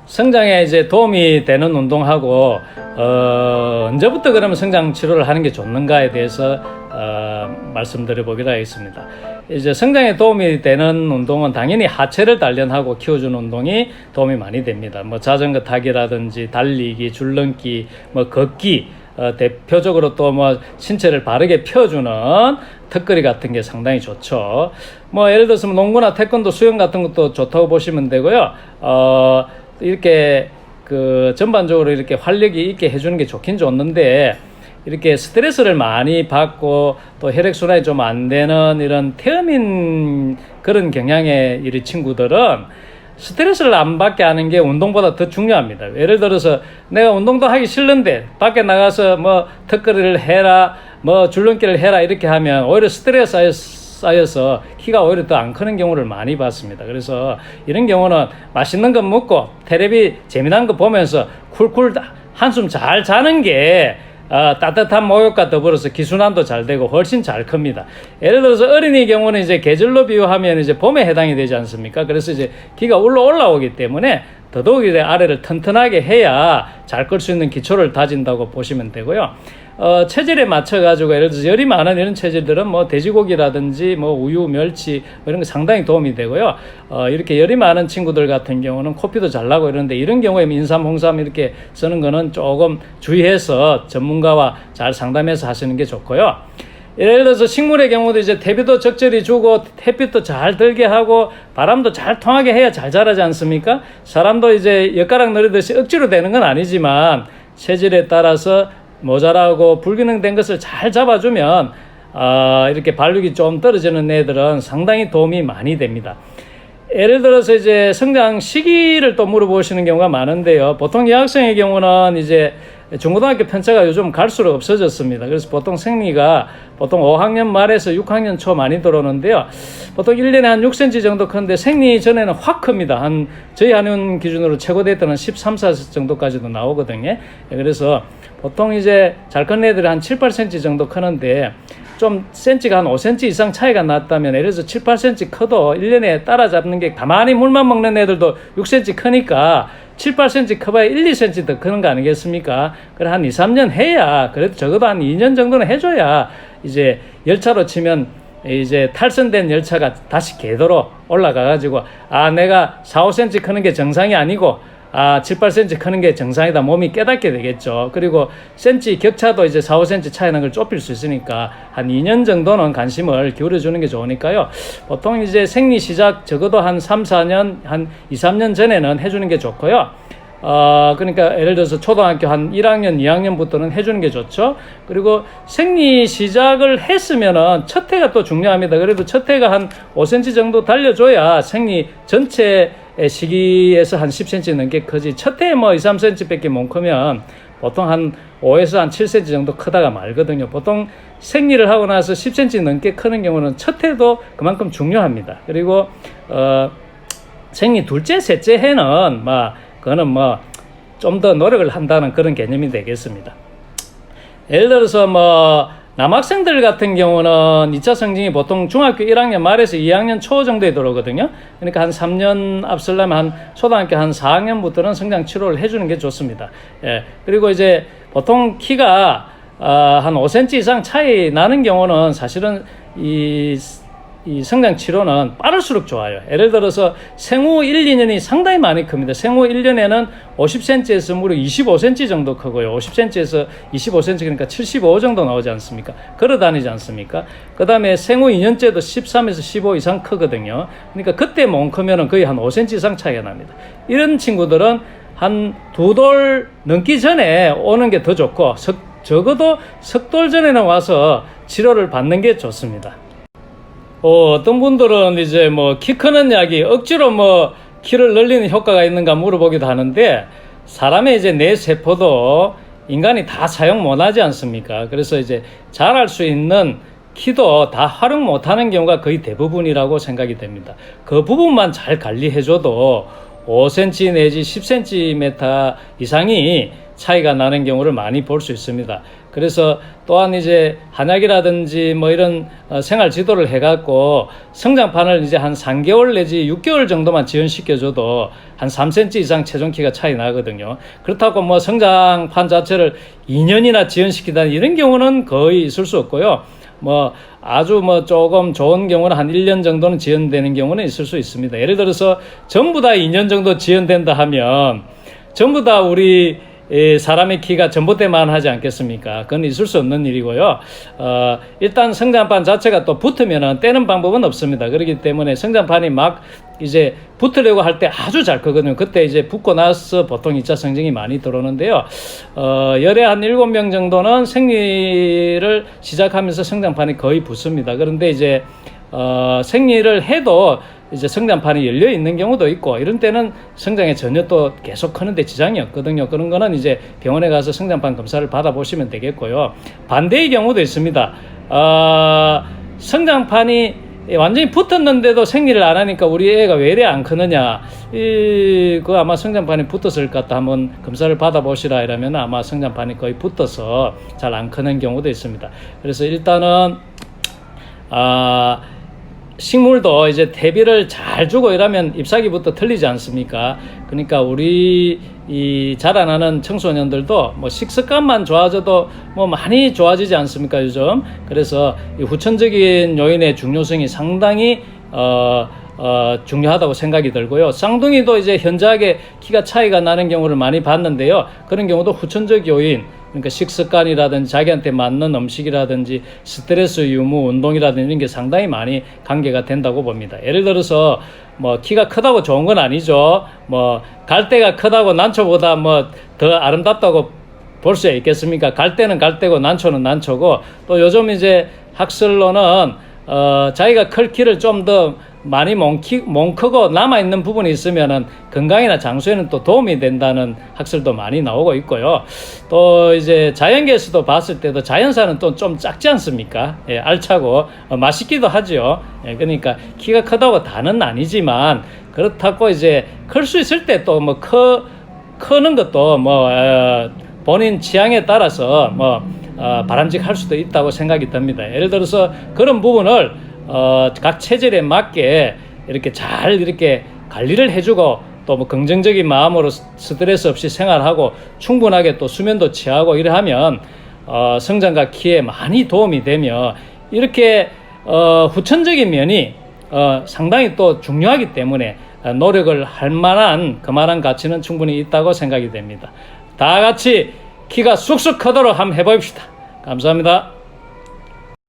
성장에 이제 도움이 되는 운동하고 언제부터 그러면 성장 치료를 하는 게 좋는가에 대해서 말씀드려 보기로 하겠습니다. 이제 성장에 도움이 되는 운동은 당연히 하체를 단련하고 키워주는 운동이 도움이 많이 됩니다. 뭐 자전거 타기라든지 달리기, 줄넘기, 뭐 걷기, 대표적으로 또 뭐 신체를 바르게 펴주는 턱걸이 같은 게 상당히 좋죠. 뭐 예를 들어서 농구나 태권도, 수영 같은 것도 좋다고 보시면 되고요. 이렇게 전반적으로 이렇게 활력이 있게 해주는 게 좋긴 좋는데, 이렇게 스트레스를 많이 받고 또 혈액순환이 좀 안 되는 이런 태음인 그런 경향의 이 친구들은 스트레스를 안 받게 하는 게 운동보다 더 중요합니다. 예를 들어서 내가 운동도 하기 싫은데 밖에 나가서 뭐 턱걸이를 해라, 뭐 줄넘기를 해라 이렇게 하면 오히려 스트레스 쌓여서 키가 오히려 더 안 크는 경우를 많이 봤습니다. 그래서 이런 경우는 맛있는 거 먹고 테레비 재미난 거 보면서 쿨쿨 한숨 잘 자는 게 따뜻한 목욕과 더불어서 기순환도 잘 되고 훨씬 잘 큽니다. 예를 들어서 어린이 경우는 이제 계절로 비유하면 이제 봄에 해당이 되지 않습니까? 그래서 이제 기가 올라오기 때문에 더더욱이 아래를 튼튼하게 해야 잘 끌 수 있는 기초를 다진다고 보시면 되고요. 체질에 맞춰가지고 예를 들어서 열이 많은 이런 체질들은 뭐 돼지고기라든지 뭐 우유, 멸치 이런 거 상당히 도움이 되고요. 이렇게 열이 많은 친구들 같은 경우는 코피도 잘 나고 이러는데 이런 경우에 인삼, 홍삼 이렇게 쓰는 거는 조금 주의해서 전문가와 잘 상담해서 하시는 게 좋고요. 예를 들어서 식물의 경우도 이제 대비도 적절히 주고 햇빛도 잘 들게 하고 바람도 잘 통하게 해야 잘 자라지 않습니까? 사람도 이제 엿가락 누리듯이 억지로 되는 건 아니지만 체질에 따라서 모자라고 불균형된 것을 잘 잡아주면 이렇게 발육이 좀 떨어지는 애들은 상당히 도움이 많이 됩니다. 예를 들어서 이제 성장 시기를 또 물어보시는 경우가 많은데요. 보통 여학생의 경우는 이제 중고등학교 편차가 요즘 갈수록 없어졌습니다. 그래서 보통 생리가 보통 5학년 말에서 6학년 초 많이 들어오는데요. 보통 1년에 한 6cm 정도 큰데 생리 전에는 확 큽니다. 저희 한의원 기준으로 최고 데이터는 13, 14cm 정도까지도 나오거든요. 그래서 보통 이제 잘 큰 애들이 한 7, 8cm 정도 크는데 좀 센치가 한 5cm 이상 차이가 났다면 예를 들어서 7, 8cm 커도 1년에 따라잡는 게 가만히 물만 먹는 애들도 6cm 크니까 7, 8cm 커봐야 1, 2cm 더 크는 거 아니겠습니까? 그래 한 2, 3년 해야 그래도 적어도 한 2년 정도는 해줘야 이제 열차로 치면 이제 탈선된 열차가 다시 궤도로 올라가가지고 내가 4, 5cm 크는 게 정상이 아니고 7, 8cm 크는 게 정상이다 몸이 깨닫게 되겠죠. 그리고 센치 격차도 이제 4, 5cm 차이 나는 걸 좁힐 수 있으니까 한 2년 정도는 관심을 기울여주는 게 좋으니까요. 보통 이제 생리 시작 적어도 한 3, 4년, 한 2, 3년 전에는 해주는 게 좋고요. 그러니까 예를 들어서 초등학교 한 1학년, 2학년부터는 해주는 게 좋죠. 그리고 생리 시작을 했으면은 첫 해가 또 중요합니다. 그래도 첫 해가 한 5cm 정도 달려줘야 생리 전체 시기에서 한 10cm 넘게 크지. 첫 해에 뭐 2, 3cm 밖에 못 크면 보통 한 5에서 한 7cm 정도 크다가 말거든요. 보통 생리를 하고 나서 10cm 넘게 크는 경우는 첫 해도 그만큼 중요합니다. 그리고 생리 둘째, 셋째 해는 그거는 좀 더 노력을 한다는 그런 개념이 되겠습니다. 예를 들어서 남학생들 같은 경우는 2차 성징이 보통 중학교 1학년 말에서 2학년 초 정도에 들어오거든요. 그러니까 한 3년 앞서려면 한 초등학교 한 4학년부터는 성장 치료를 해주는 게 좋습니다. 그리고 이제 보통 키가 한 5cm 이상 차이 나는 경우는 사실은 이 성장 치료는 빠를수록 좋아요. 예를 들어서 생후 1, 2년이 상당히 많이 큽니다. 생후 1년에는 50cm에서 무려 25cm 정도 크고요. 50cm에서 25cm 그러니까 75 정도 나오지 않습니까? 걸어 다니지 않습니까? 그 다음에 생후 2년째도 13에서 15 이상 크거든요. 그러니까 그때 몸 크면은 거의 한 5cm 이상 차이가 납니다. 이런 친구들은 한 2돌 넘기 전에 오는 게 더 좋고 적어도 석 돌 전에는 와서 치료를 받는 게 좋습니다. 어떤 분들은 이제 키 크는 약이 억지로 키를 늘리는 효과가 있는가 물어보기도 하는데 사람의 이제 뇌 세포도 인간이 다 사용 못 하지 않습니까? 그래서 이제 자랄 수 있는 키도 다 활용 못 하는 경우가 거의 대부분이라고 생각이 됩니다. 그 부분만 잘 관리해줘도 5cm 내지 10cm 이상이 차이가 나는 경우를 많이 볼 수 있습니다. 그래서 또한 이제 한약이라든지 뭐 이런 생활 지도를 해갖고 성장판을 이제 한 3개월 내지 6개월 정도만 지연시켜줘도 한 3cm 이상 체중 키가 차이 나거든요. 그렇다고 뭐 성장판 자체를 2년이나 지연시키다 이런 경우는 거의 있을 수 없고요. 뭐 아주 뭐 조금 좋은 경우는 한 1년 정도는 지연되는 경우는 있을 수 있습니다. 예를 들어서 전부 다 2년 정도 지연된다 하면 전부 다 우리 사람의 키가 전봇대만 하지 않겠습니까? 그건 있을 수 없는 일이고요. 일단 성장판 자체가 또 붙으면은 떼는 방법은 없습니다. 그렇기 때문에 성장판이 막 이제 붙으려고 할 때 아주 잘 크거든요. 그때 이제 붙고 나서 보통 2차 성징이 많이 들어오는데요. 열에 한 7명 정도는 생리를 시작하면서 성장판이 거의 붙습니다. 그런데 이제 생리를 해도 이제 성장판이 열려 있는 경우도 있고 이런 때는 성장에 전혀 또 계속 크는데 지장이 없거든요. 그런 거는 이제 병원에 가서 성장판 검사를 받아보시면 되겠고요. 반대의 경우도 있습니다. 성장판이 완전히 붙었는데도 생리를 안 하니까 우리 애가 왜 이래 안 크느냐, 그 아마 성장판이 붙었을 것 같다, 한번 검사를 받아보시라 이러면 아마 성장판이 거의 붙어서 잘 안 크는 경우도 있습니다. 그래서 일단은 식물도 이제 대비를 잘 주고 이러면 잎사귀부터 틀리지 않습니까? 그러니까 우리 이 자라나는 청소년들도 뭐 식습관만 좋아져도 뭐 많이 좋아지지 않습니까, 요즘? 그래서 이 후천적인 요인의 중요성이 상당히 중요하다고 생각이 들고요. 쌍둥이도 이제 현저하게 키가 차이가 나는 경우를 많이 봤는데요. 그런 경우도 후천적 요인, 그러니까 식습관이라든지 자기한테 맞는 음식이라든지 스트레스 유무, 운동이라든지 이런 게 상당히 많이 관계가 된다고 봅니다. 예를 들어서 뭐 키가 크다고 좋은 건 아니죠. 뭐 갈대가 크다고 난초보다 뭐 더 아름답다고 볼 수 있겠습니까? 갈대는 갈대고 난초는 난초고, 또 요즘 이제 학설로는 자기가 클 키를 좀 더 많이 뭉크고 남아있는 부분이 있으면은 건강이나 장수에는 또 도움이 된다는 학설도 많이 나오고 있고요. 또 이제 자연계에서도 봤을 때도 자연산은 또 좀 작지 않습니까? 예, 알차고 맛있기도 하죠. 예, 그러니까 키가 크다고 다는 아니지만 그렇다고 이제 클 수 있을 때 또 뭐 크는 것도 뭐 본인 취향에 따라서 뭐 바람직할 수도 있다고 생각이 듭니다. 예를 들어서 그런 부분을 각 체질에 맞게 이렇게 잘 이렇게 관리를 해주고 또 뭐 긍정적인 마음으로 스트레스 없이 생활하고 충분하게 또 수면도 취하고 이래 하면 성장과 키에 많이 도움이 되며, 이렇게 후천적인 면이 상당히 또 중요하기 때문에 노력을 할 만한 그만한 가치는 충분히 있다고 생각이 됩니다. 다 같이 키가 쑥쑥 크도록 한번 해봅시다. 감사합니다.